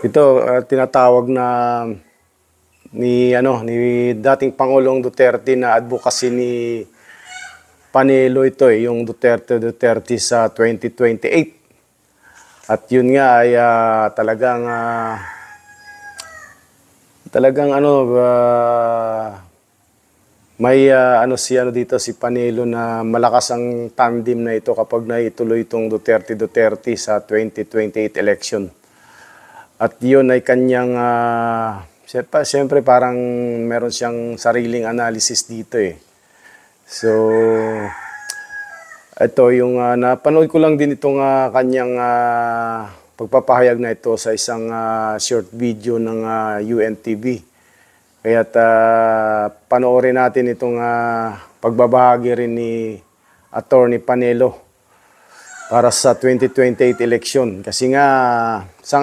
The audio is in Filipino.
Ito tinatawag na ni dating Pangulong Duterte na advocacy ni Panelo ito yung Duterte sa 2028. At yun nga ay talagang may dito si Panelo na malakas ang tandem na ito kapag naituloy itong Duterte sa 2028 election. At yun ay kanyang, siyempre parang meron siyang sariling analysis dito eh. So, ito yung napanood ko lang din itong kanyang pagpapahayag na ito sa isang short video ng UNTV. Kaya't panoorin natin itong pagbabahagi rin ni Attorney Panelo para sa 2028 election. Kasi nga, sa